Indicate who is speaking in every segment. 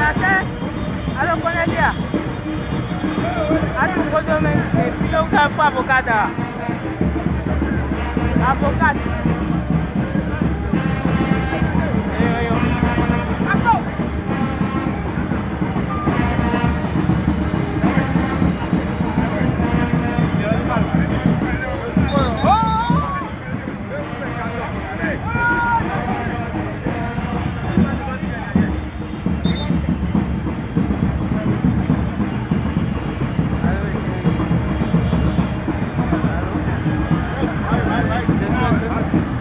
Speaker 1: Até, alô, Conélia. Até o condomínio, filho, o cara foi avocada. Avocado. Vai.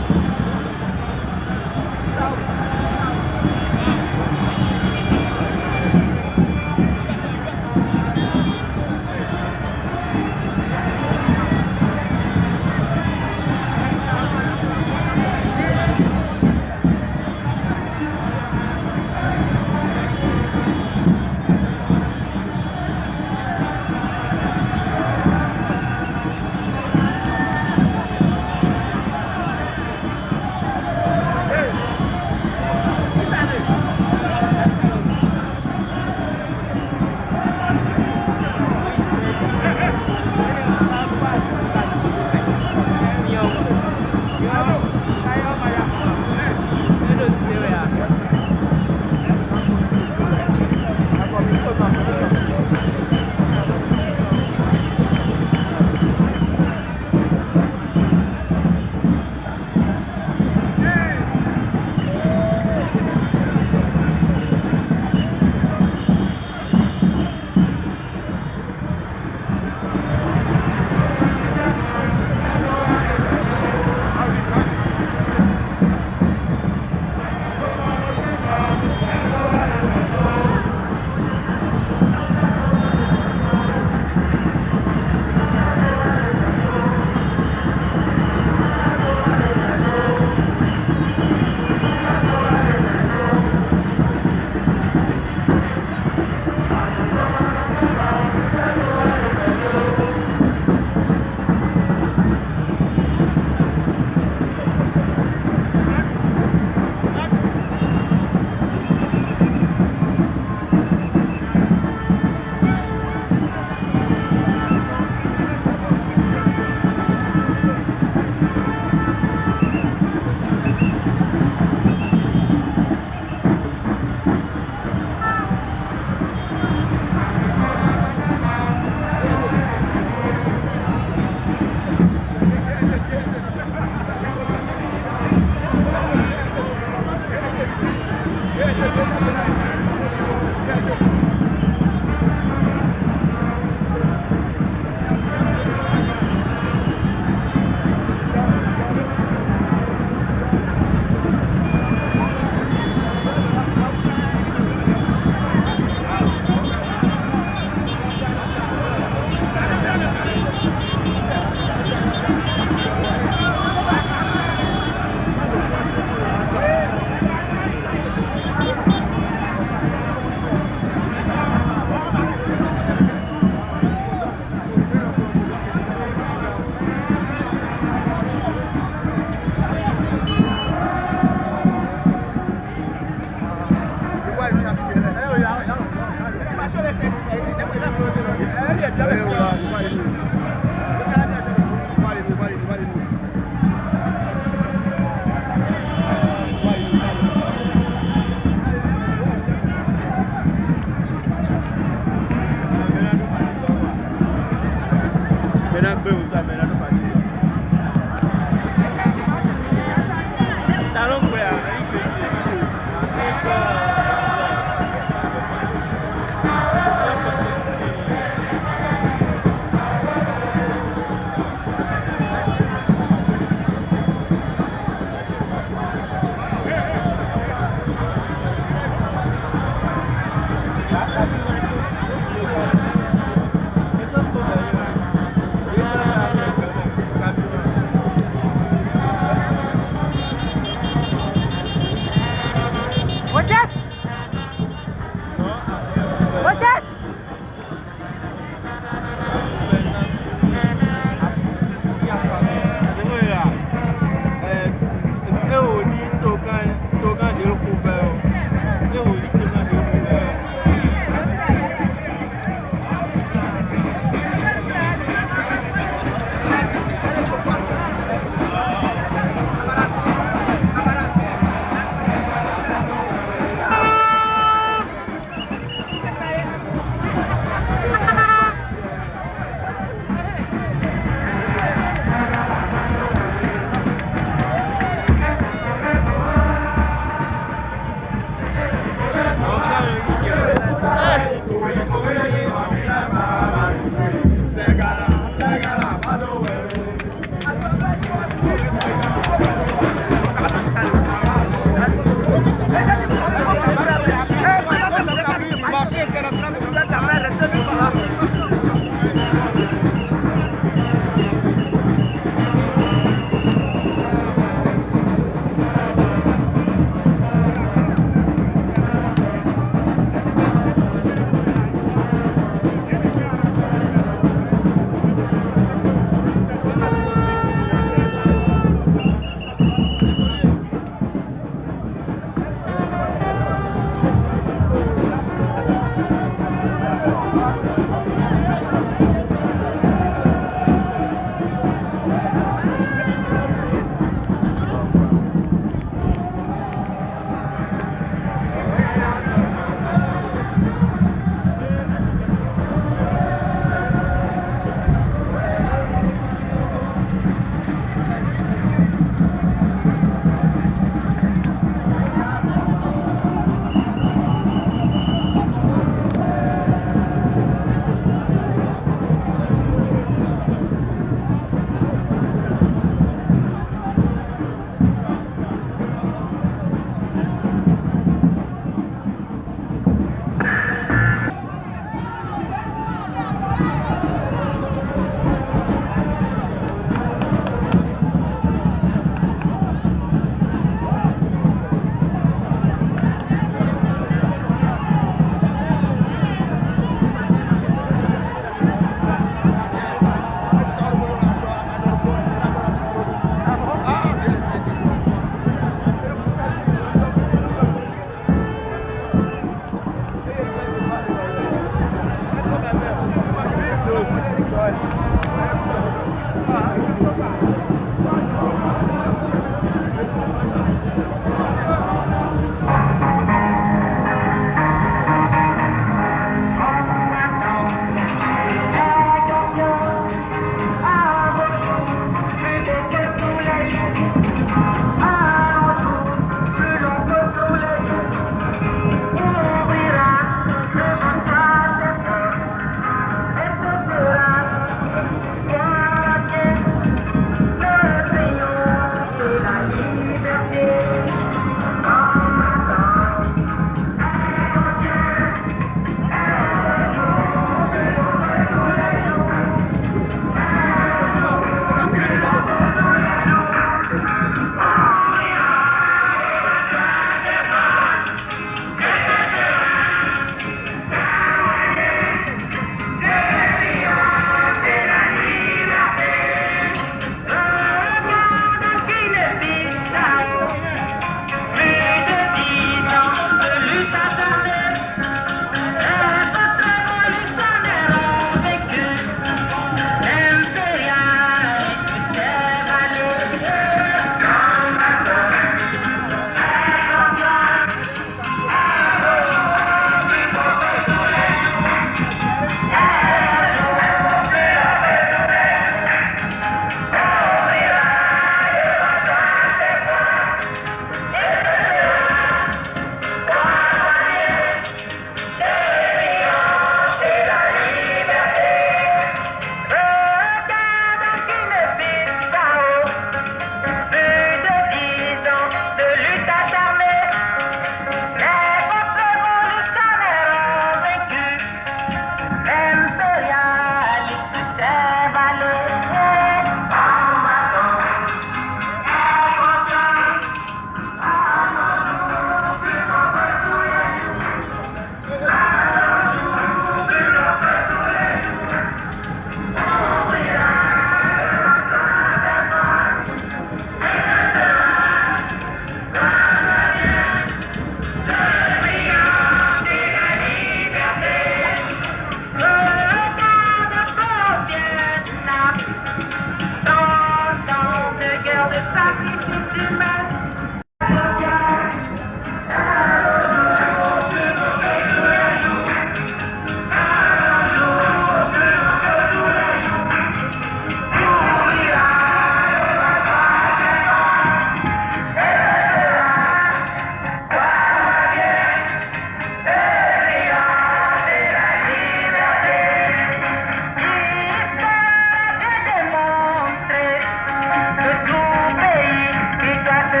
Speaker 2: Que tu pays qui doit te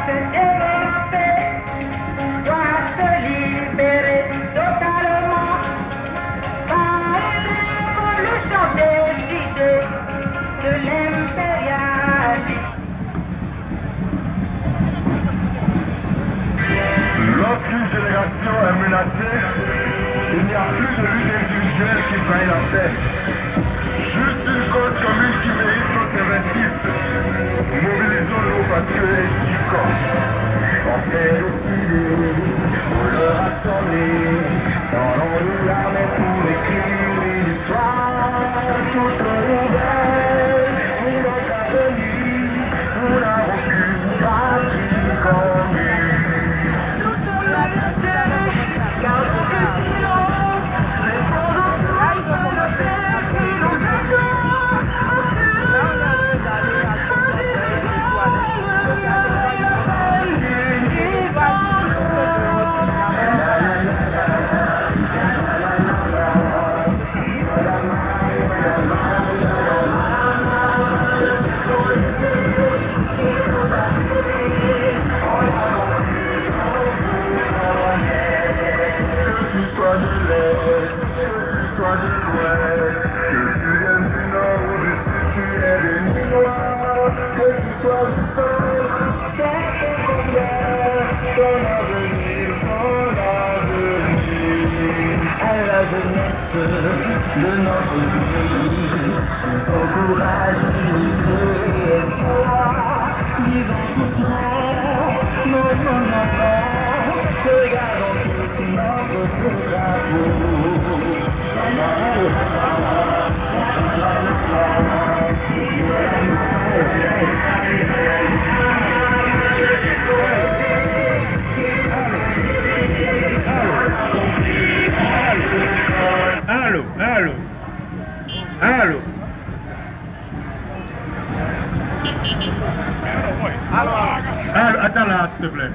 Speaker 2: se développer, doit se libérer totalement par une révolution décidée de l'impérialisme.
Speaker 3: Lorsqu'une génération est menacée, il n'y a plus de lutte individuelle qui faille la paix. Juste une cause commune qui mérite qu'on s'investisse. Mobilisons-nous parce que est corps. On s'est décidé pour le rassembler. Donnons-nous l'armée pour écrire une histoire toute nouvelle. Pour notre avenir, nous n'avons qu'une patrie commune. Nous sommes la nation, car nous décidons. Les pauvres sont la terre qui nous attend. De notre vie, son courage, et espoir, disons souffrant, notre enfant, regardons tous notre drapeau.
Speaker 4: Allô, allô, allô. Allô, attends là, s'il te plaît.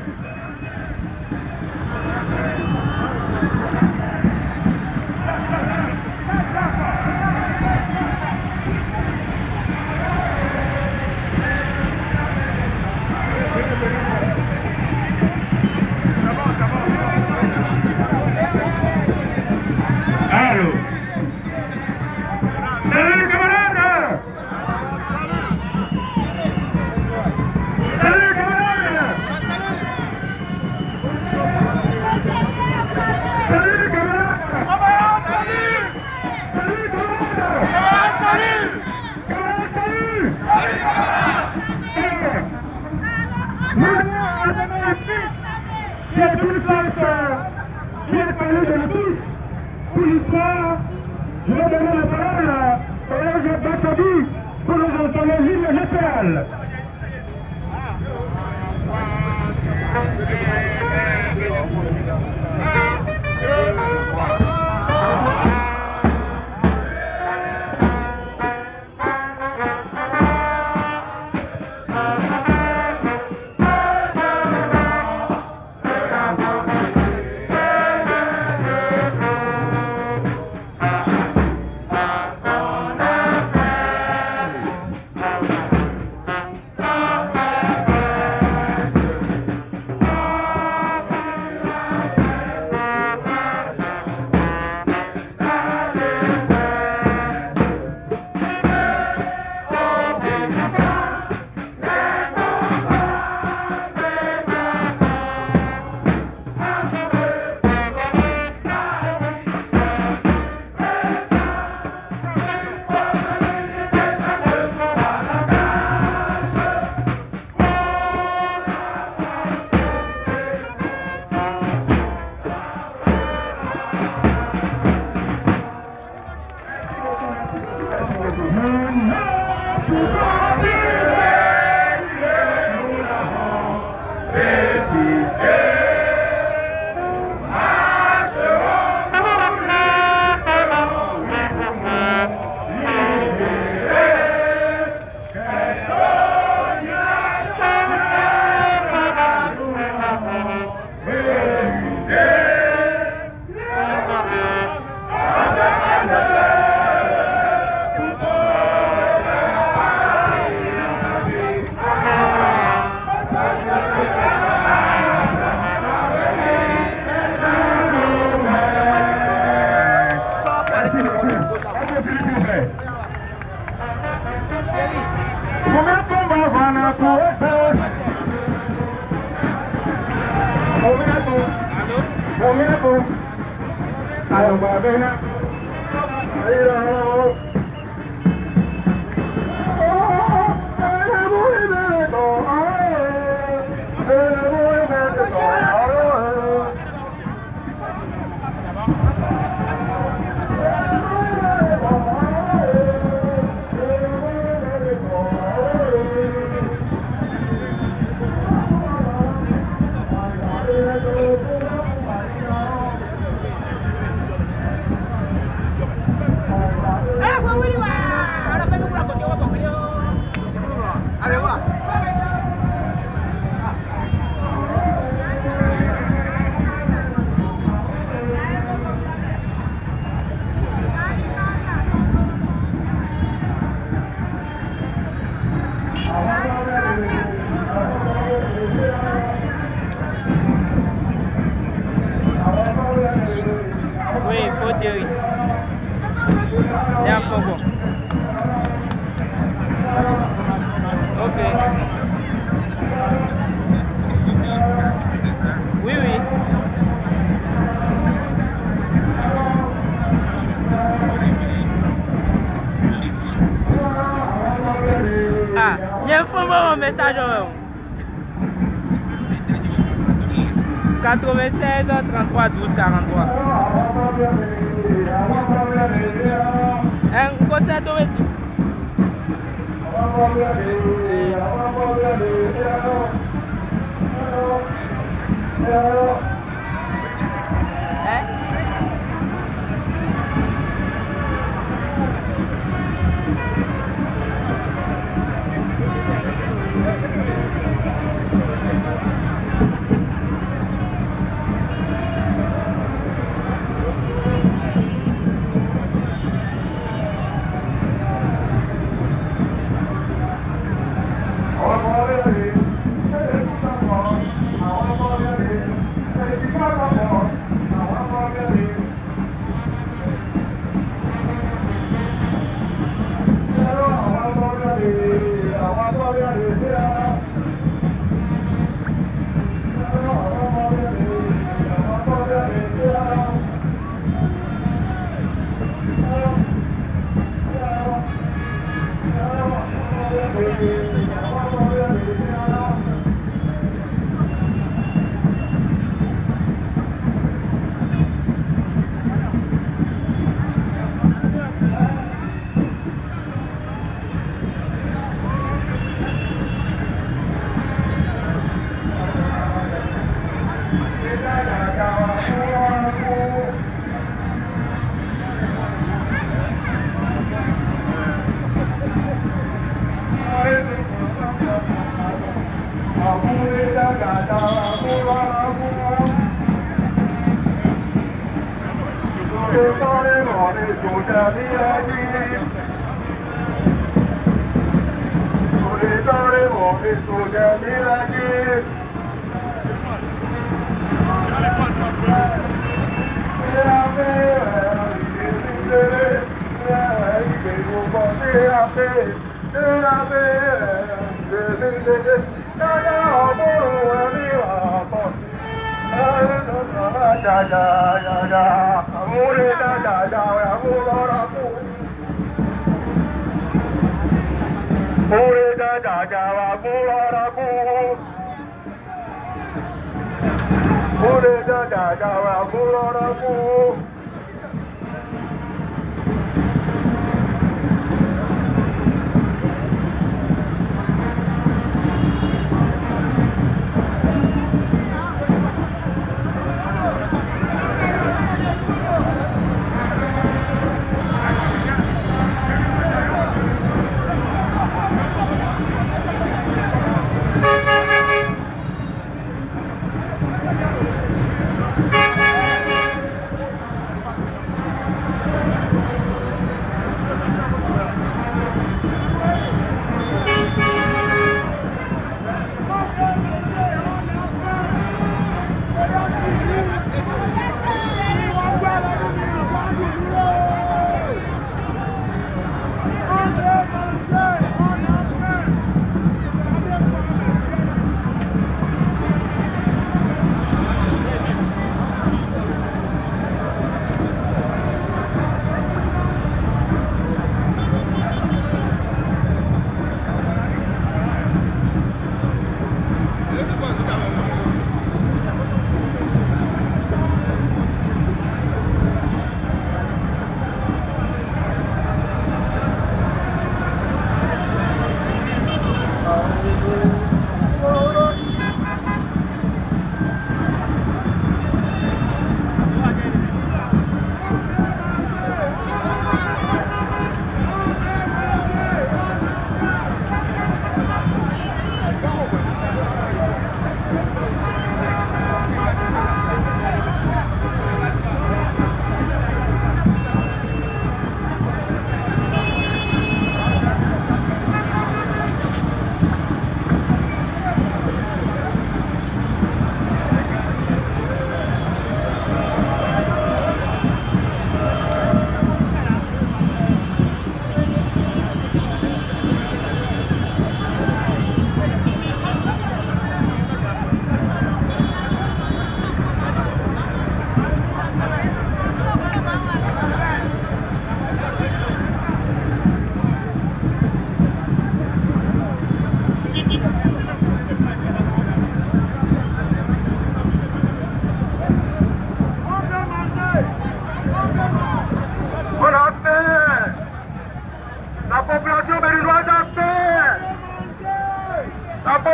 Speaker 4: Allô. Salut camarades. Salut camarades. Salut camarades. Salut camarades. Salut. Nous avons ici qui est une place qui est parlée de nous tous pour l'histoire. Je vais donner la parole à Jacques Bassabi pour nous entendre l'hymne national. Nana Kueto. Momento. Ayo babena. Ayo.
Speaker 1: Oui, il faut tirer. Et un faux bon. Ok. Oui, oui. Ah, il y a un faux bon message. 96 33 12 43. Un concert aussi.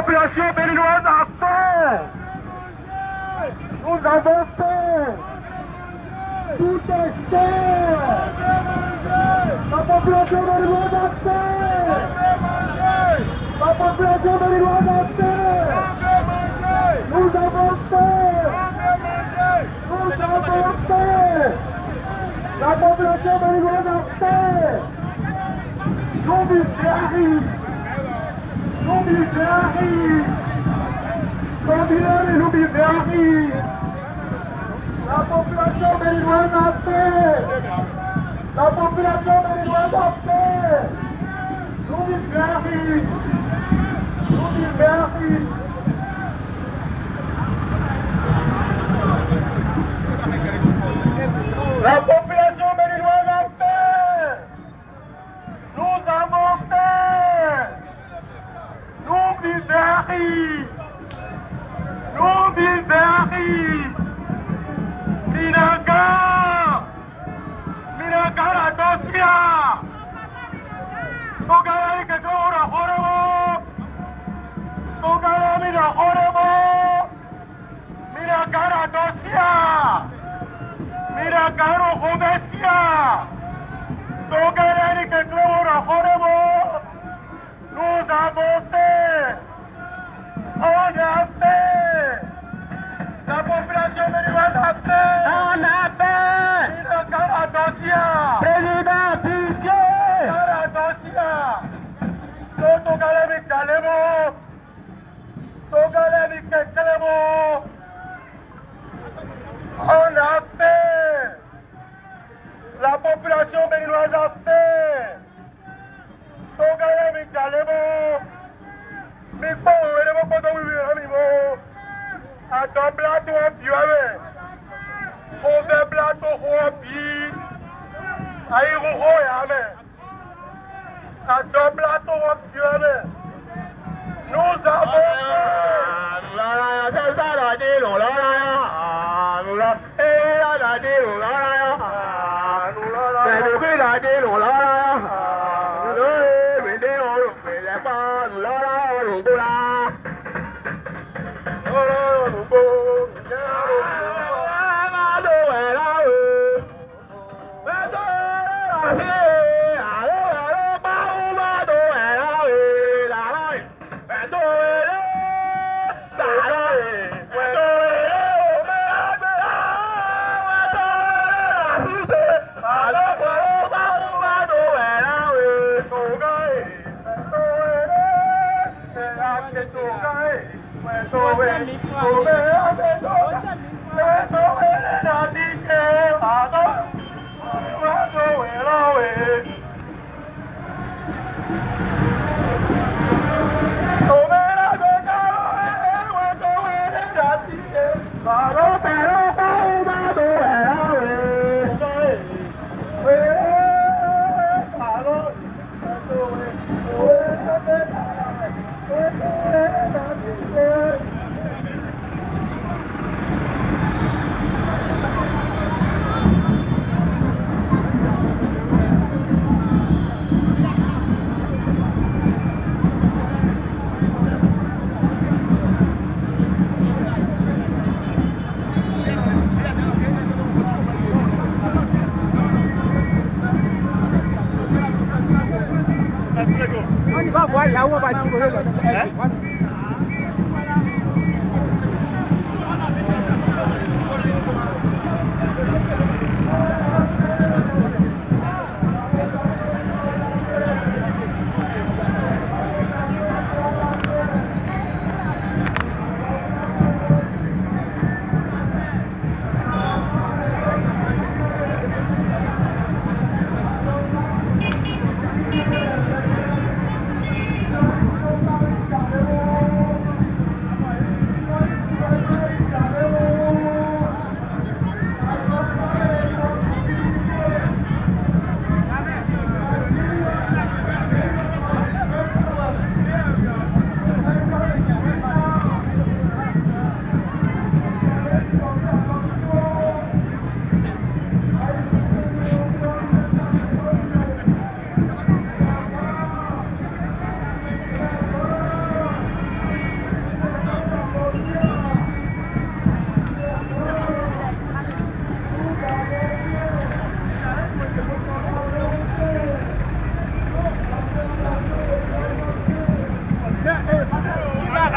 Speaker 4: population béninoise a faim. Nous avons faim. Tout est cher. La population béninoise a faim. La population béninoise a faim. Nous avons faim. Nous avons faim. La population béninoise a faim. Nous vivons. Nous vivons. Combien nous vivons. La population béninoise a faim. La population béninoise a faim. Nous vivons. Nous vivons. La population béninoise a faim. Nous avons faim. Nous vivons. Nous vivons. Minaga la dosia. Togala que ora horebo. Togala mira horebo. Minaga la dosia. Mira caro jovencia. Togala que ora horebo. Nous avons fait. On a fait. La population béninoise a fait. On a fait. Mira cara dosia. Président pitié. Cara dosia. Togala mi chalemo. Togala mi kekelemo. On a fait. La population béninoise a fait. Togala mi chalemo. Mi po eremo poto wiwi Attends, plateau en pied. On fait plateau en pied. Aïe, attends, plateau en pied. Nous avons. C'est ça la dit, on l'a. Et la dit, on l'a. C'est depuis la dit, on l'a.
Speaker 1: On va voir là où on va dire.
Speaker 4: Thank you.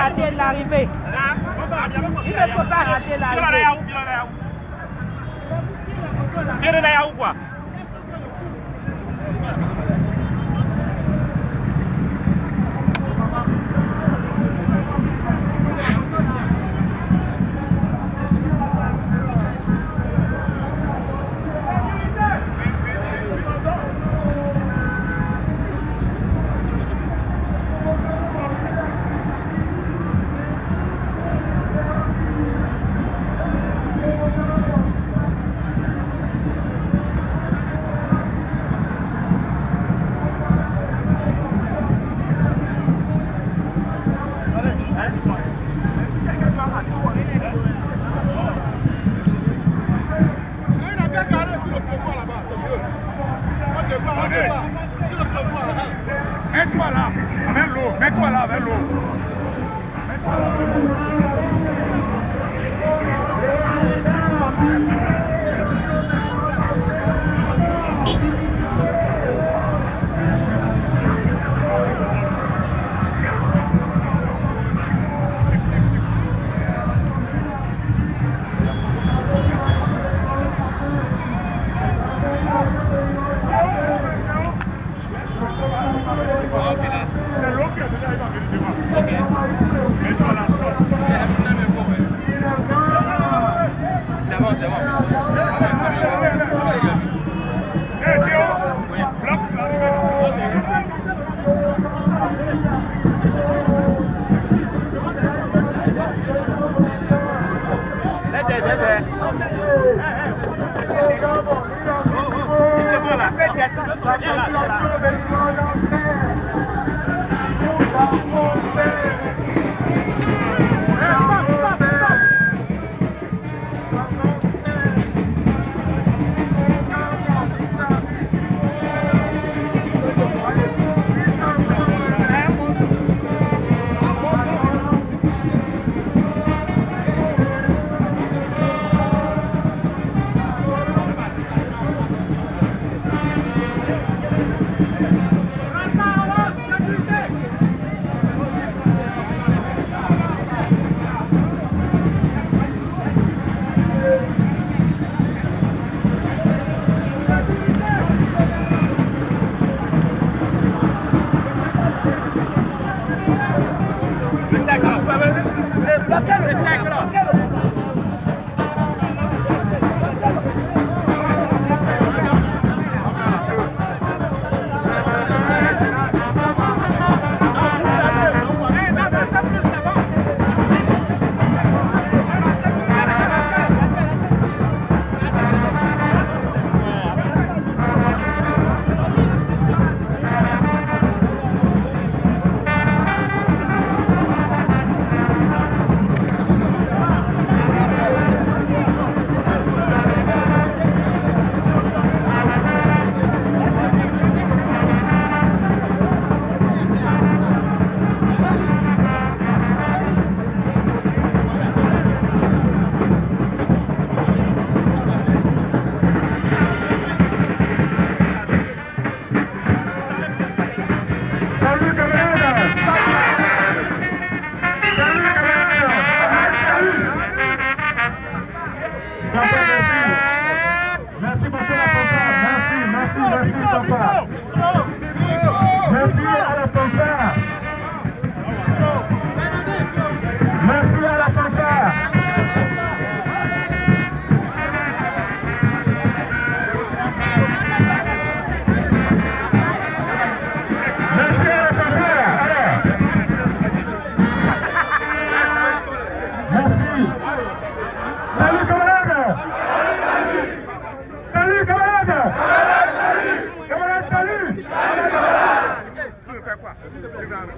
Speaker 2: rater l'arrivée. Il ne faut pas rater l'arrivée.
Speaker 3: Mets-toi là, avec l'eau, mets-toi là avec l'eau.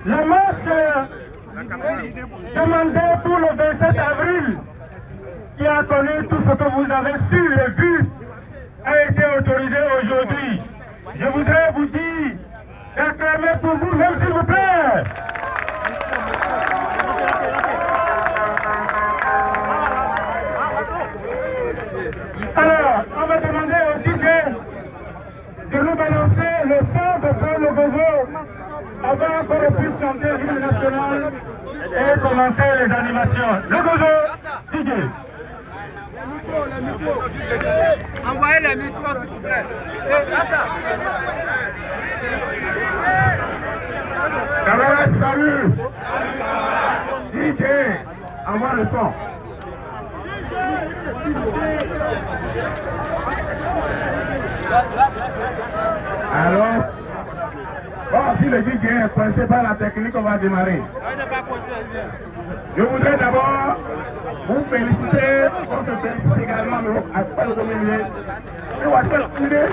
Speaker 4: La marche demandée pour le 27 avril, qui a connu tout ce que vous avez su et vu, a été autorisée aujourd'hui. Je voudrais vous dire d'acclamer pour vous, même s'il vous plaît. Alors, on va demander au DJ de nous balancer le son de Frère Le Bozo avant qu'on puisse chanter l'hymne national et commencer les animations. Le gozo, DJ.
Speaker 1: Les micros. Envoyez les micros, s'il vous plaît.
Speaker 4: Camarades, salut. DJ, envoie le son. Alors, bon, si le DJ est coincé par la technique, on va démarrer. Je voudrais d'abord vous féliciter, on se félicite également après le premier et on va faire une idée.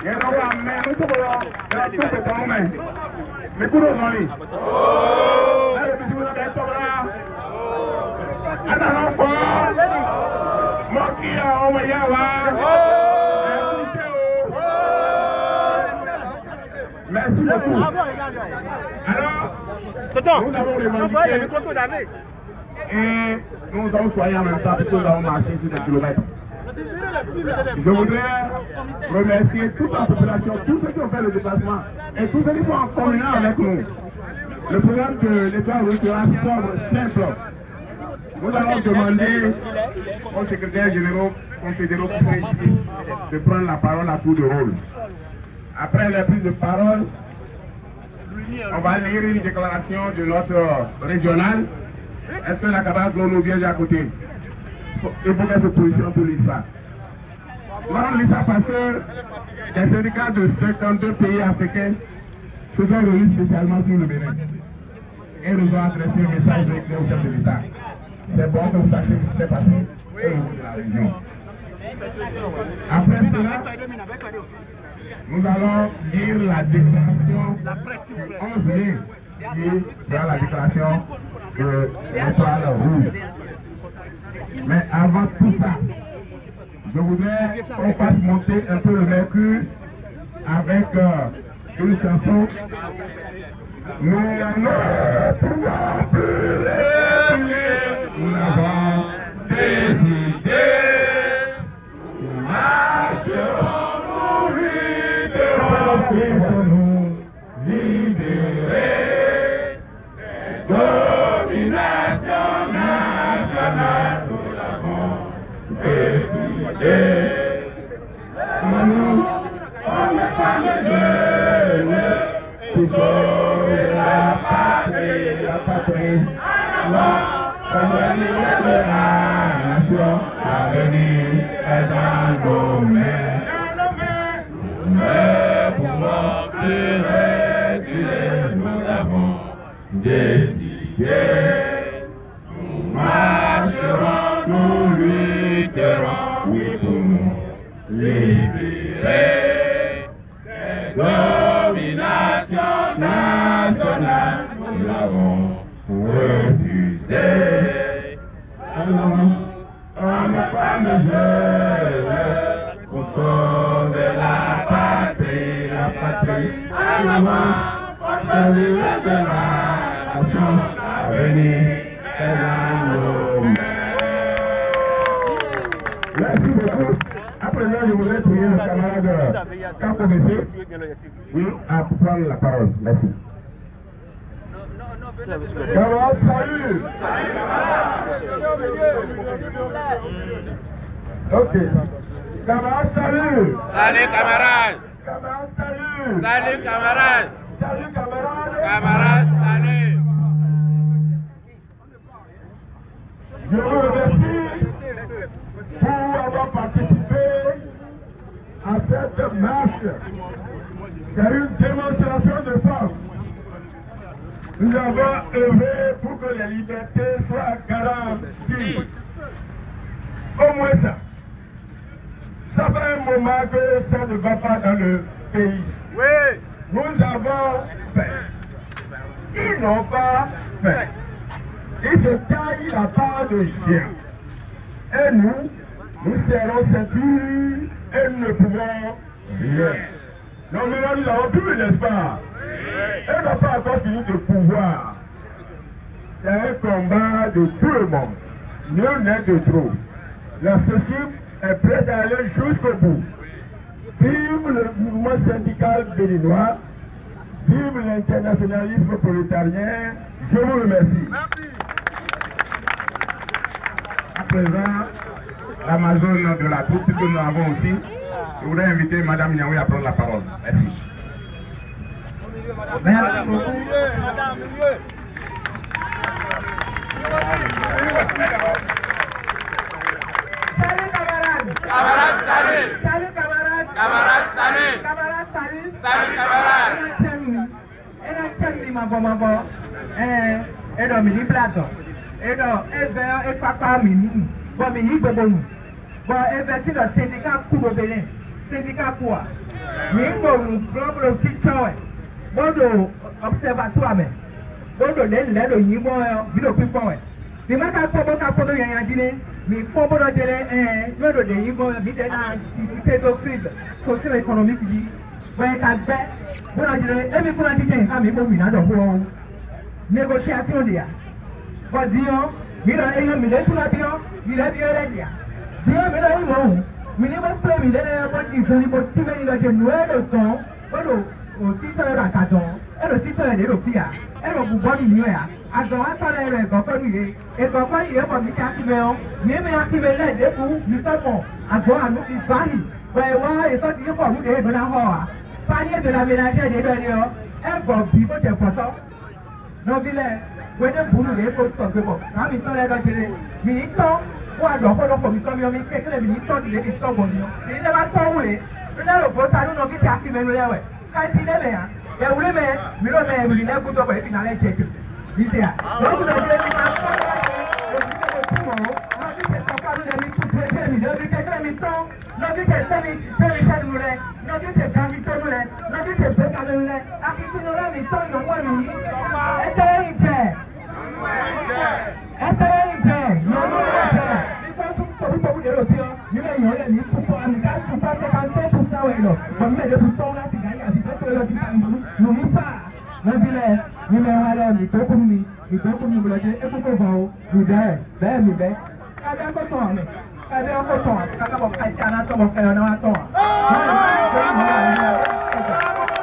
Speaker 4: Il y a un homme à main, nous sommes là, tout est en main. Mais pour nous, on lit. Là, le bisou, on est là. Attends, enfant. Mokia, on va y avoir. Merci beaucoup. Alors, nous avons revendiqué et nous allons soigner en même temps puisque nous avons marché sur des kilomètres. Je voudrais remercier toute la population, tous ceux qui ont fait le déplacement et tous ceux qui sont en communion avec nous. Le programme de l'État sera sobre, simple. Nous allons demander au secrétaire général confédéraux qui sont ici de prendre la parole à tour de rôle. Après la prise de parole, on va lire une déclaration de notre régional. Est-ce que la camarade nous vient à côté? Il faut qu'elle se positionne pour lire ça. On lit ça parce que les syndicats de 52 pays africains se sont réunis spécialement sur le Bénin. Et nous ont adressé un message au chef de l'État. C'est bon que vous sachiez ce qui s'est passé au niveau de la région. Après cela, nous allons lire la déclaration du 11 mai, qui est la déclaration de l'Étoile Rouge. Mais avant tout ça, je voudrais qu'on fasse monter un peu le mercure avec une chanson. Nous ne pouvons plus rester, nous avons décidé, nous marcherons. Pour nous libérer, domination nationale, nous l'avons décidé. Nous, hommes et femmes jeunes, pour sauver la patrie, pour la nation, l'avenir est dans nos mains. Mais pour plus reculer, nous l'avons décidé. Nous marcherons, nous lutterons, oui, pour nous libérer des dominations nationales. Nous l'avons refusé. Hommes et femmes jeunes, pour sauver la patrie, en avant, force libre de la nation, l'avenir est dans nos mains. Merci beaucoup. À présent, je voudrais prier le camarade Campo Messier, oui, à prendre la parole. Merci. Camarade, salut. Ok. Camarade, salut.
Speaker 2: Salut, camarade.
Speaker 4: Camarade, salut.
Speaker 2: Salut, camarade.
Speaker 4: Salut, camarade.
Speaker 2: Camarade, salut.
Speaker 4: Je vous remercie pour avoir participé à cette marche. C'est une démonstration de force. Nous avons œuvré pour que les libertés soient garanties. Au moins ça. Ça fait un moment que ça ne va pas dans le pays.
Speaker 1: Oui.
Speaker 4: Nous avons fait. Ils n'ont pas fait. Ils se taillent la part de chien. Et nous serrons ceinture et nous ne pouvons rien. Donc maintenant nous avons plus l'espoir. Et n'a pas encore fini de pouvoir. C'est un combat de tout le monde. Nul n'est de trop. La société est prête à aller jusqu'au bout. Vive le mouvement syndical béninois.
Speaker 3: Vive l'internationalisme prolétarien. Je vous remercie. À présent, l'Amazone de la troupe, puisque nous avons aussi, je voudrais inviter Mme Niaoui à prendre la parole. Merci.
Speaker 1: Merci beaucoup.
Speaker 4: Salut camarades.
Speaker 1: Camarades, salut.
Speaker 4: Salut camarades.
Speaker 1: Camarades, salut.
Speaker 4: Camarades, salut.
Speaker 1: Salut, camarades.
Speaker 4: Ena chemi mabo. Edo mi ni plato. Edo eve e papa mi ni. Bo mi yi gbogbo nu. Bo eve ti do syndicat kubo Benin. Syndicat kuwa. Mi ngo nu global chicho e. Bodo observatoire me. Bodo le do yi mo bi do pipo e. Bi ma ka podo yan jine. Mi pobo do jele do de yi mo mi de na anticiper do crise socio-économique ji. When I bet, when I did every good thing, I'm able to do negotiation there. But Dio, we don't have me, let's not be on, we let you let you. Dio, we don't know. We never play me, let everybody say, but too many of them know the song, but oh, sister Rakaton, and the sister and little fear, and of body new air. As the one time I got for me, a company here for me, Catimel, name activate let the boo, Mr. Mo, and go and look at Fanny. But why is such a for who they don't have? Panier de la ménagère des derniers, un bon pivot de photo. Non, vilain, when the boulot est pour stopper. Quand il t'en est dans le militant, ou à l'enfant de famille comme il y a quelques militants de l'État bon. Il n'a pas tant roulé. Le n'a pas ça, nous n'avons qu'à qui mène le lait. Quand c'est des mères, et vous les mères, mais le mère, il a goûté pour finir les chèques. Ici, donc vous avez dit,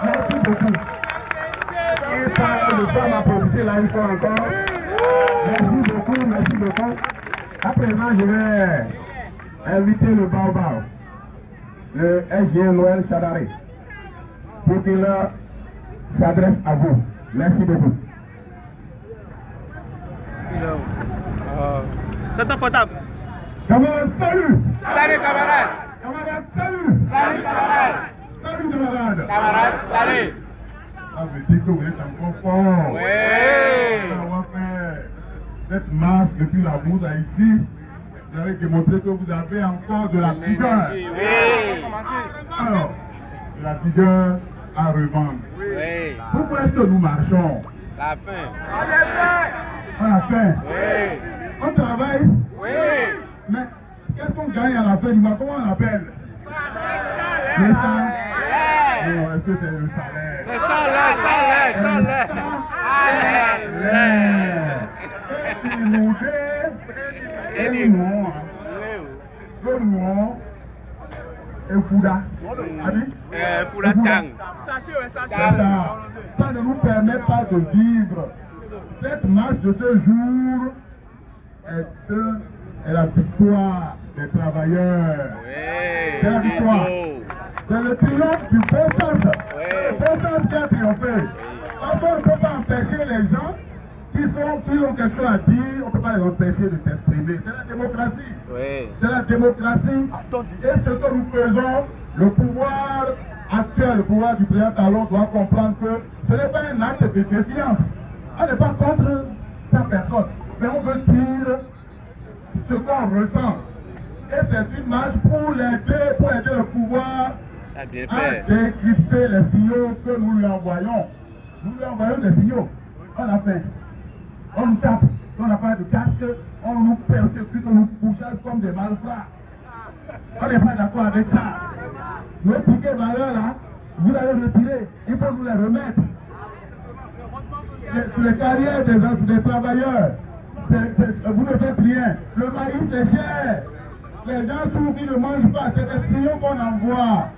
Speaker 4: merci beaucoup. Et par le soir m'a posé là une fois encore. Merci beaucoup. À présent, je vais inviter le Baobab, le SG Noël Chadaré, pour qu'il s'adresse à vous. Merci beaucoup.
Speaker 2: Tonton Potable.
Speaker 3: Camarades, salut!
Speaker 1: Salut, camarades.
Speaker 3: Camarades, salut!
Speaker 1: Salut, camarades.
Speaker 3: Salut, camarades!
Speaker 1: Camarades, salut.
Speaker 3: Ah, mais dites que vous êtes encore fort.
Speaker 1: Oui.
Speaker 3: On va faire cette marche depuis la bourse à ici. Vous avez démontré que vous avez encore de la vigueur.
Speaker 1: Oui.
Speaker 3: Alors, de la vigueur à revendre.
Speaker 1: Oui.
Speaker 3: Pourquoi est-ce que nous marchons?
Speaker 1: La fin.
Speaker 3: À la fin.
Speaker 1: Oui.
Speaker 3: On travaille.
Speaker 1: Oui.
Speaker 3: Mais qu'est-ce qu'on gagne à la fin du mois? Comment on appelle? Le salaire. Non, est-ce que c'est le salaire?
Speaker 1: C'est salaire.
Speaker 3: Et nous, le noir et Fouda.
Speaker 2: Fouda Tang.
Speaker 3: Ça ne nous permet pas de vivre. Cette marche de ce jour est la victoire des travailleurs. C'est la victoire. C'est le triomphe du bon sens. Le bon sens qui a triomphé. Parce qu'on ne peut pas empêcher les gens qui ont quelque chose à dire, on ne peut pas les empêcher de s'exprimer. C'est la démocratie. C'est la démocratie. Et ce que nous faisons, le pouvoir actuel, le pouvoir du président Talon doit comprendre que ce n'est pas un acte de défiance. On n'est pas contre sa personne, mais on veut dire ce qu'on ressent. Et c'est une marche pour aider le pouvoir à décrypter les signaux que nous lui envoyons. Nous lui envoyons des signaux. On a fait. On nous tape, on n'a pas de casque, on nous persécute, on nous pourchasse comme des malfrats. On n'est pas d'accord avec ça. Nos tickets valeurs là, vous l'avez retiré, il faut nous les remettre. Les carrières des travailleurs, vous ne faites rien. Le maïs c'est cher. Les gens souffrent, ils ne mangent pas. C'est des signaux qu'on envoie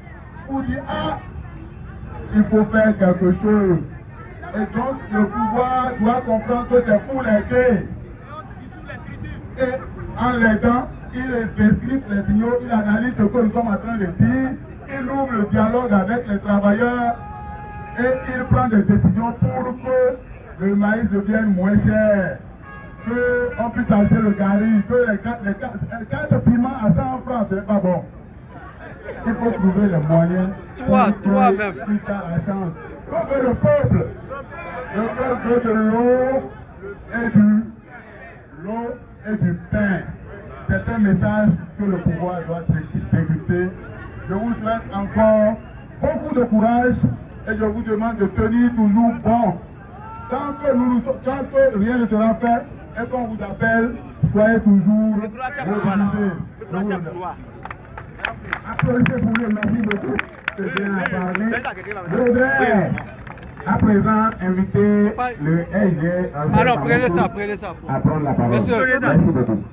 Speaker 3: pour dire ah, il faut faire quelque chose. Et donc le pouvoir doit comprendre que c'est pour l'aider. Et en l'aidant, il décrypte les signaux, il analyse ce que nous sommes en train de dire, il ouvre le dialogue avec les travailleurs et il prend des décisions pour que le maïs devienne moins cher, qu'on puisse acheter le gari, que les 4 piments à 100 francs, ce n'est pas bon. Il faut trouver les moyens pour qu'il ça la chance. Pour que le peuple veut de l'eau et du pain. C'est un message que le pouvoir doit décrypter. Je vous souhaite encore beaucoup de courage et je vous demande de tenir toujours bon. Tant que rien ne sera fait et qu'on vous appelle, soyez toujours mobilisés. Applaudissez pour lui, merci beaucoup. C'est bien à parler. Je voudrais à présent inviter le SG
Speaker 1: alors prenez ça.
Speaker 3: à prendre la parole.
Speaker 1: Monsieur.
Speaker 3: Merci beaucoup.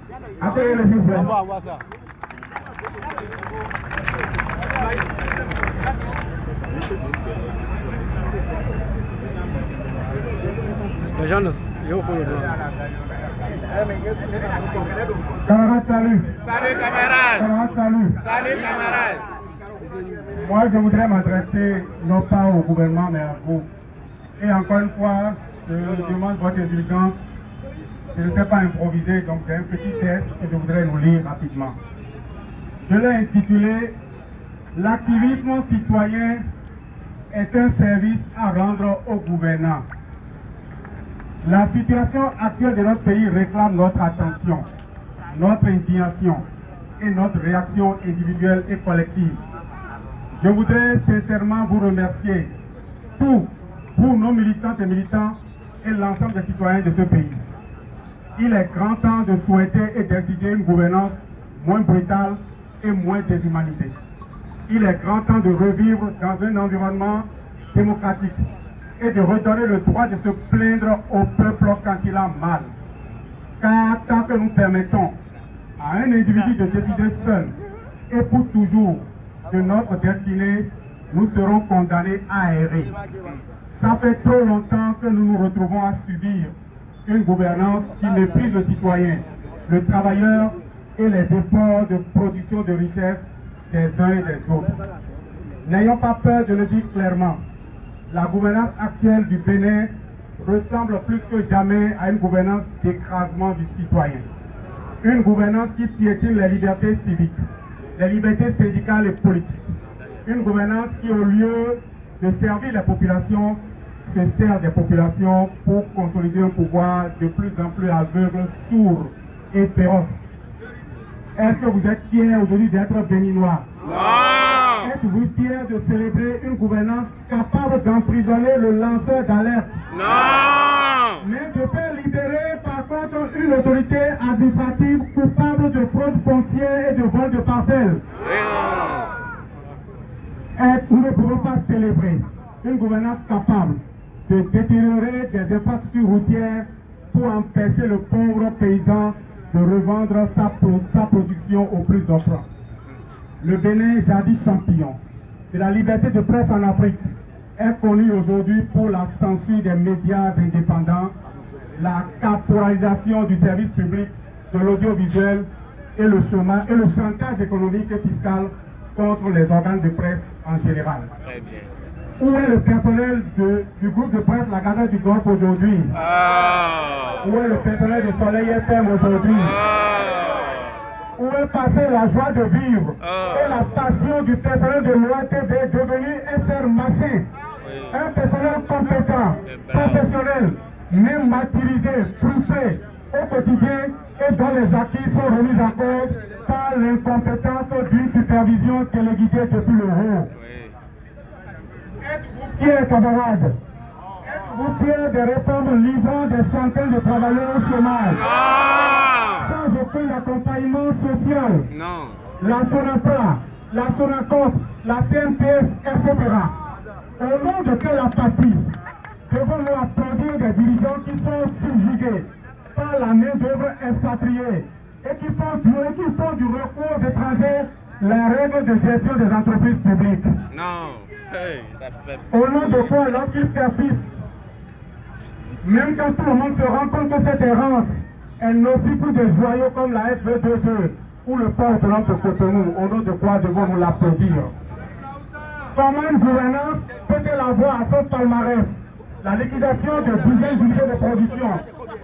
Speaker 3: Accueillez le chiffre.
Speaker 1: On va voir ça. Les gens, il faut le voir.
Speaker 3: Camarades, salut.
Speaker 1: Salut camarades.
Speaker 3: Camarades, salut.
Speaker 1: Salut camarades.
Speaker 3: Moi, je voudrais m'adresser non pas au gouvernement, mais à vous. Et encore une fois, je demande votre indulgence. Je ne sais pas improviser, donc j'ai un petit texte que je voudrais nous lire rapidement. Je l'ai intitulé « L'activisme citoyen est un service à rendre aux gouvernants ». La situation actuelle de notre pays réclame notre attention, notre indignation et notre réaction individuelle et collective. Je voudrais sincèrement vous remercier, tous, vous, nos militantes et militants, et l'ensemble des citoyens de ce pays. Il est grand temps de souhaiter et d'exiger une gouvernance moins brutale et moins déshumanisée. Il est grand temps de revivre dans un environnement démocratique et de redonner le droit de se plaindre au peuple quand il a mal. Car tant que nous permettons à un individu de décider seul et pour toujours de notre destinée, nous serons condamnés à errer. Ça fait trop longtemps que nous nous retrouvons à subir une gouvernance qui méprise le citoyen, le travailleur et les efforts de production de richesse des uns et des autres. N'ayons pas peur de le dire clairement. La gouvernance actuelle du Bénin ressemble plus que jamais à une gouvernance d'écrasement du citoyen. Une gouvernance qui piétine les libertés civiques, les libertés syndicales et politiques. Une gouvernance qui, au lieu de servir les populations, se sert des populations pour consolider un pouvoir de plus en plus aveugle, sourd et féroce. Est-ce que vous êtes fiers aujourd'hui d'être béninois? Non! Êtes-vous fiers de célébrer une gouvernance capable d'emprisonner le lanceur d'alerte? Non! Mais de faire libérer par contre une autorité administrative coupable de fraude foncière et de vol de parcelles? Nous ne pouvons pas célébrer une gouvernance capable de détériorer des infrastructures routières pour empêcher le pauvre paysan de revendre sa production au plus offrant. Le Bénin, jadis champion de la liberté de presse en Afrique, est connu aujourd'hui pour la censure des médias indépendants, la caporalisation du service public de l'audiovisuel et le chantage économique et fiscal contre les organes de presse en général.
Speaker 1: Très bien.
Speaker 3: Où est le personnel du groupe de presse La Gazette du Golfe aujourd'hui? Où est le personnel du Soleil FM aujourd'hui? Où est passée la joie de vivre et la passion du personnel de l'OATB devenu SR Machin? Un personnel compétent, professionnel, même martyrisé, poussé au quotidien et dont les acquis sont remis en cause par l'incompétence d'une supervision téléguidée depuis le haut. Êtes-vous fiers, camarades? Êtes-vous fiers des réformes livrant des centaines de travailleurs au chômage? Sans aucun accompagnement social?
Speaker 1: Non.
Speaker 3: La SONAPRA, la SONACOP, la CNPS, etc. Au nom de quelle apathie devons-nous applaudir des dirigeants qui sont subjugués par la main-d'œuvre expatriée et qui font du recours aux étrangers la règle de gestion des entreprises publiques?
Speaker 1: Non. Hey,
Speaker 3: Au nom de quoi, lorsqu'ils persistent
Speaker 4: Même quand tout le monde se rend compte que cette errance est nocive pour des joyaux comme la SV2E ou le port de l'Antre Cotonou, au nom de quoi devons-nous l'applaudir? Comment une gouvernance peut-elle avoir à son palmarès la liquidation de dizaines d'unités de production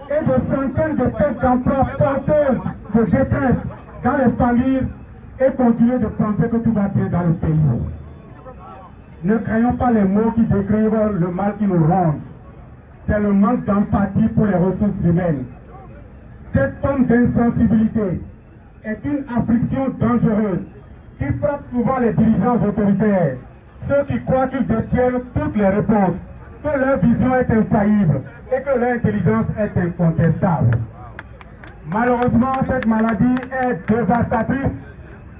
Speaker 4: et de centaines de têtes d'emploi porteuses de détresse dans les familles et continuer de penser que tout va bien dans le pays? Ne craignons pas les mots qui décrivent le mal qui nous ronge. C'est le manque d'empathie pour les ressources humaines. Cette forme d'insensibilité est une affliction dangereuse qui frappe souvent les dirigeants autoritaires, ceux qui croient qu'ils détiennent toutes les réponses, que leur vision est infaillible et que leur intelligence est incontestable. Malheureusement, cette maladie est dévastatrice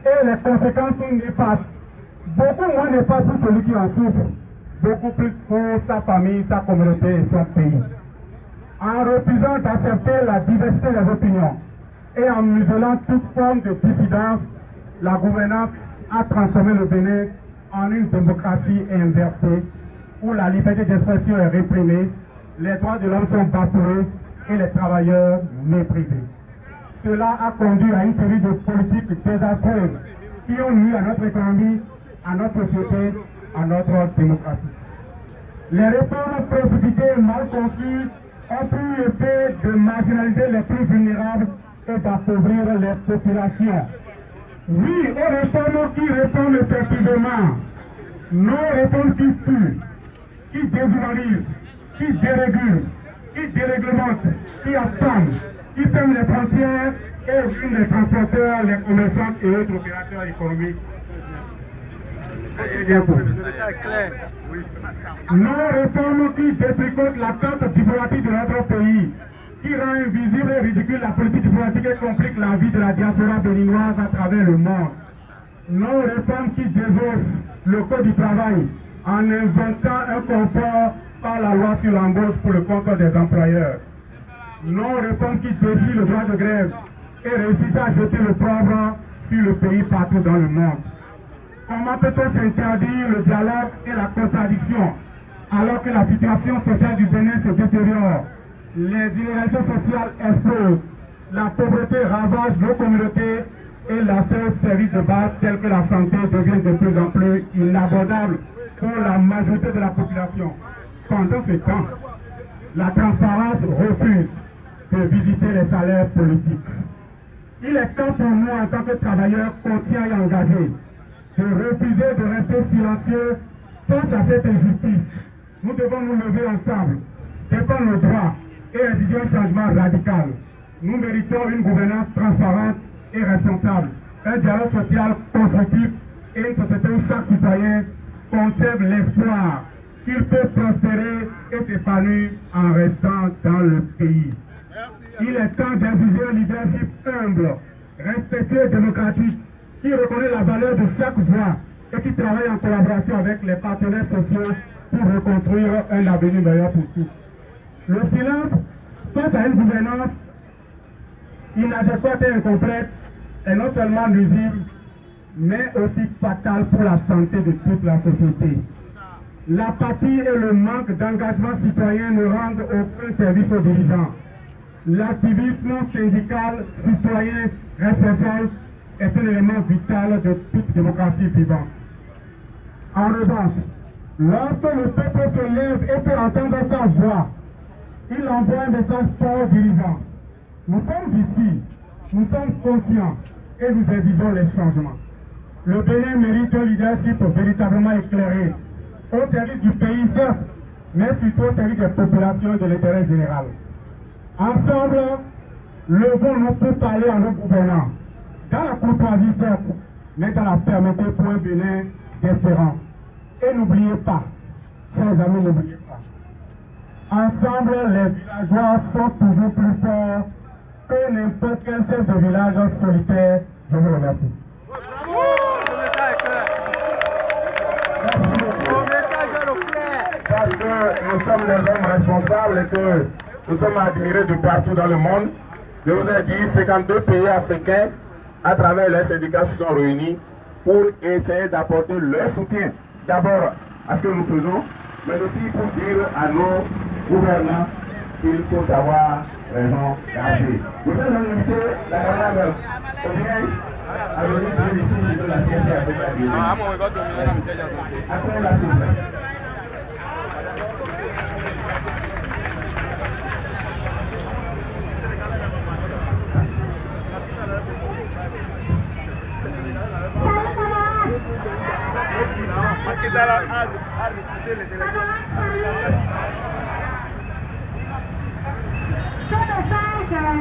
Speaker 4: et les conséquences sont néfastes. Beaucoup moins néfastes pour celui qui en souffre, beaucoup plus pour sa famille, sa communauté et son pays. En refusant d'accepter la diversité des opinions et en muselant toute forme de dissidence, la gouvernance a transformé le Bénin en une démocratie inversée où la liberté d'expression est réprimée, les droits de l'homme sont bafoués et les travailleurs méprisés. Cela a conduit à une série de politiques désastreuses qui ont nuit à notre économie, à notre société, à notre démocratie. Les réformes précipitées et mal conçues ont pour effet de marginaliser les plus vulnérables et d'appauvrir les populations. Oui, aux réformes qui réforment effectivement, non réformes qui tuent, qui déshumanisent, qui dérégulent, qui déréglementent, qui affament, qui ferment les frontières et ruinent les transporteurs, les commerçants et autres opérateurs économiques. Non réformes qui détricotent la carte diplomatique de notre pays, qui rend invisible et ridicule la politique diplomatique et complique la vie de la diaspora béninoise à travers le monde. Non réformes qui désossent le code du travail en inventant un confort par la loi sur l'embauche pour le compte des employeurs. Non réformes qui déchirent le droit de grève et réussissent à jeter le pauvre sur le pays partout dans le monde. Comment peut-on s'interdire le dialogue et la contradiction alors que la situation sociale du Bénin se détériore, les inégalités sociales explosent, la pauvreté ravage nos communautés et l'accès aux services de base tels que la santé devient de plus en plus inabordable pour la majorité de la population? Pendant ce temps, la transparence refuse de visiter les salaires politiques. Il est temps pour nous, en tant que travailleurs conscients et engagés, de refuser de rester silencieux face à cette injustice. Nous devons nous lever ensemble, défendre nos droits et exiger un changement radical. Nous méritons une gouvernance transparente et responsable, un dialogue social constructif et une société où chaque citoyen conserve l'espoir qu'il peut prospérer et s'épanouir en restant dans le pays. Il est temps d'exiger un leadership humble, respectueux et démocratique, qui reconnaît la valeur de chaque voix et qui travaille en collaboration avec les partenaires sociaux pour reconstruire un avenir meilleur pour tous. Le silence face à une gouvernance inadéquate et incomplète est non seulement nuisible, mais aussi fatal pour la santé de toute la société. L'apathie et le manque d'engagement citoyen ne rendent aucun service aux dirigeants. L'activisme syndical citoyen responsable est un élément vital de toute démocratie vivante. En revanche, lorsque le peuple se lève et fait entendre sa voix, il envoie un message fort aux dirigeants. Nous sommes ici, nous sommes conscients et nous exigeons les changements. Le Bénin mérite un leadership véritablement éclairé, au service du pays certes, mais surtout au service des populations et de l'intérêt général. Ensemble, levons-nous pour parler à nos gouvernants, dans la courtoisie certes, mais dans la fermeté pour un Bénin d'espérance. Et n'oubliez pas, chers amis, n'oubliez pas, ensemble les villageois sont toujours plus forts que n'importe quel chef de village solitaire. Je vous remercie. Parce que nous sommes des hommes responsables et que nous sommes admirés de partout dans le monde. Je vous ai dit, 52 pays africains, à travers les syndicats, se sont réunis pour essayer d'apporter leur soutien, d'abord à ce que nous faisons, mais aussi pour dire à nos gouvernants qu'il faut savoir raison garder. Vous pouvez nous inviter la camarade Obiès à venir jouer ici de la CSC avec la ville. Après la soupe.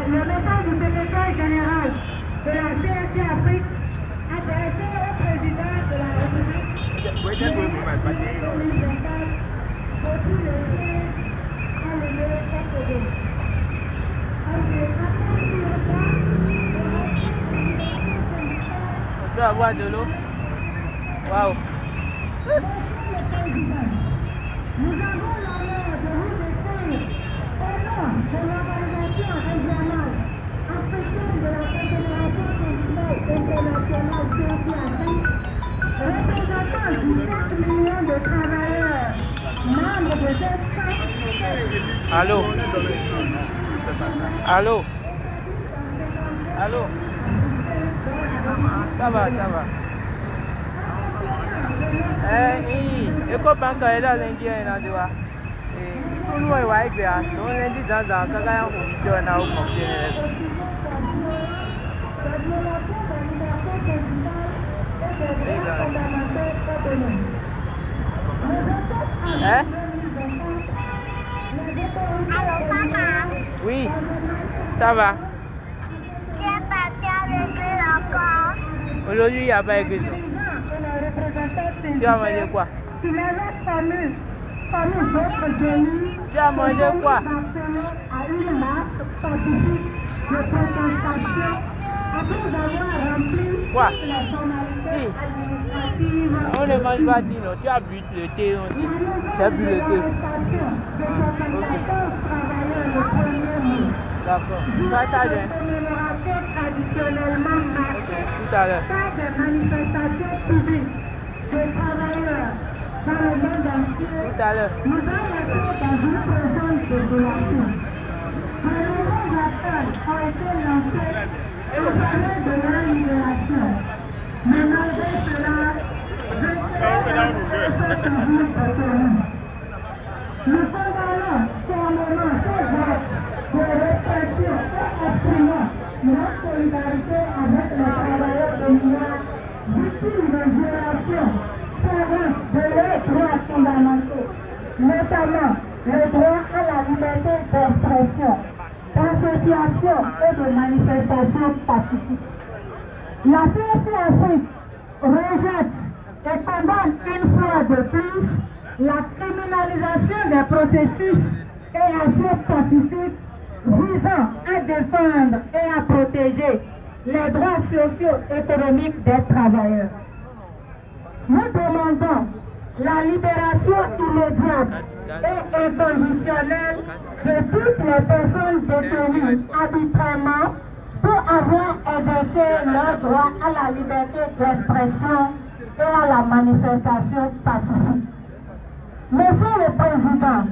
Speaker 5: Le message du secrétaire général de la CSC Afrique adressé au président de la République 2024 faut-il laisser enlever cette idée.
Speaker 6: On peut avoir de l'eau. Waouh.
Speaker 5: Nous avons l'honneur de vous décrire au nom de l'organisation régionale africaine de la Confédération syndicale internationale CSC Afrique, représentant 17 millions de travailleurs, membres de cette
Speaker 6: Allô. Allô. Allô. Ça va, ça va. EcoBank est là lundi, tout le monde va être là. Donc lundi, dans un cas, on va hein?
Speaker 5: Allô, papa?
Speaker 6: Oui, ça va.
Speaker 5: Tu es parti avec lui encore?
Speaker 6: Aujourd'hui, il n'y a pas écrit. Tu as mangé quoi?
Speaker 5: Tu m'avais promis d'autres délits.
Speaker 6: Tu as mangé quoi?
Speaker 5: À une marche pacifique de protestation après avoir rempli
Speaker 6: Quoi?
Speaker 5: toutes les formalités administratives.
Speaker 6: On ne mange pas Dino, tu as bu le thé, on dit. Tu as bu le thé. D'accord. Ça vient.
Speaker 5: Commémoration traditionnellement marquée
Speaker 6: Tout à l'heure.
Speaker 5: par des manifestations publiques des travailleurs dans le monde entier.
Speaker 6: Tout à l'heure.
Speaker 5: Nous avons été dans une présente désolation. De nombreux appels ont été lancés en faveur de la libération. Mais malgré cela, sont toujours détenus. Nous condamnons fermement ces actes de répression et exprimons notre solidarité avec les travailleurs béninois victimes de violations fréquentes de leurs droits fondamentaux, notamment le droit à la liberté d'expression, d'association et de manifestation pacifique. La CSC Afrique rejette et condamne une fois de plus la criminalisation des processus et actions pacifiques visant à défendre et à protéger les droits socio-économiques des travailleurs. Nous demandons la libération immédiate et inconditionnelle de toutes les personnes détenues arbitrairement pour avoir exercé leur droit à la liberté d'expression et à la manifestation pacifique. Monsieur le Président,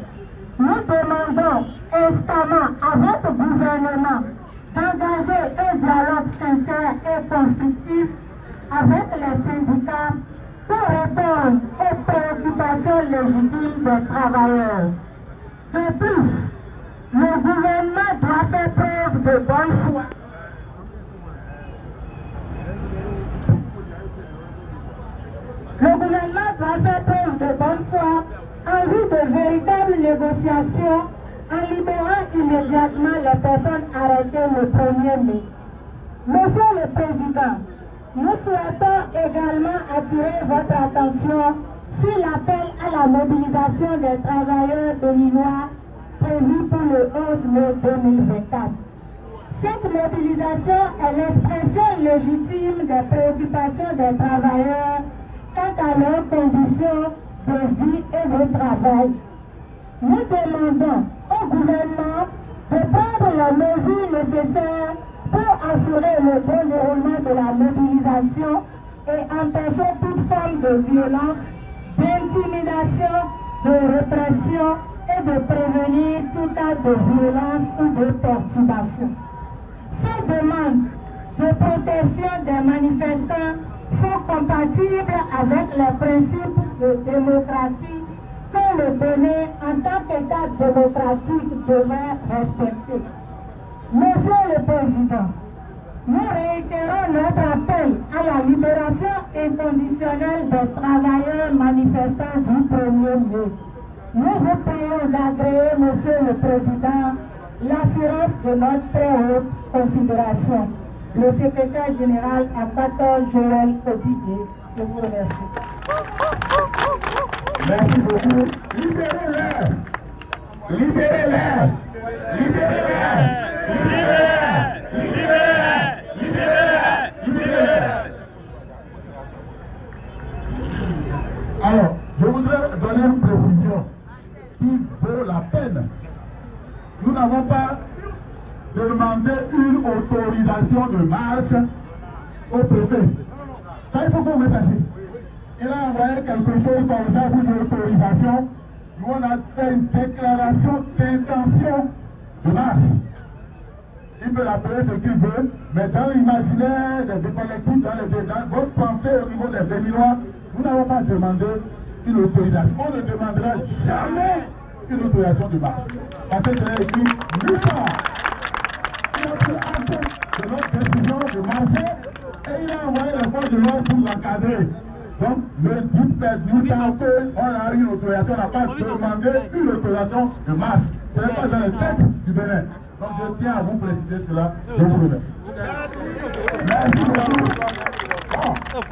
Speaker 5: nous demandons instamment à votre gouvernement d'engager un dialogue sincère et constructif avec les syndicats pour répondre aux préoccupations légitimes des travailleurs. De plus, le gouvernement doit faire preuve de bonne foi. Le gouvernement doit faire preuve de bonne foi en vue de véritables négociations en libérant immédiatement les personnes arrêtées le 1er mai. Monsieur le Président, nous souhaitons également attirer votre attention sur l'appel à la mobilisation des travailleurs béninois prévu pour le 11 mai 2024. Cette mobilisation est l'expression légitime des préoccupations des travailleurs quant à leurs conditions de vie et de travail. Nous demandons au gouvernement de prendre les mesures nécessaires pour assurer le bon déroulement de la mobilisation et empêcher toute forme de violence, d'intimidation, de répression et de prévenir tout cas de violence ou de perturbation. Ces demandes de protection des manifestants sont compatibles avec les principes de démocratie que le Bénin, en tant qu'État démocratique, devait respecter. Monsieur le Président, nous réitérons notre appel à la libération inconditionnelle des travailleurs manifestants du 1er mai. Nous vous prions d'agréer, Monsieur le Président, l'assurance de notre très haute considération. Le secrétaire général Abator Joël Odidier, je vous remercie.
Speaker 4: Merci beaucoup. Libérez-les! Libérez-les! Libérez-les! Libérez-les! Libérez-les! Libérez-les! Libérez-les! Alors, je voudrais donner une précision qui vaut la peine. Nous n'avons pas demandé une autorisation de marche au préfet. Ça, il faut qu'on le sache. Il a envoyé quelque chose comme ça pour une autorisation. Nous, on a fait une déclaration d'intention de marche. Il peut l'appeler ce qu'il veut, mais dans l'imaginaire des collectifs, dans votre pensée au niveau des Béninois, nous n'avons pas demandé une autorisation. On ne demandera jamais une autorisation de marche. Parce que c'est écrit nulle part. Il a pris acte de notre décision de marcher et il a envoyé les forces de l'ordre pour l'encadrer. Donc, ne dites pas nulle part qu'on a eu une autorisation, on n'a pas demandé une autorisation de marche. Ce n'est pas dans les textes du Bénin. Donc, je tiens à vous préciser cela. Je vous remercie. Merci beaucoup.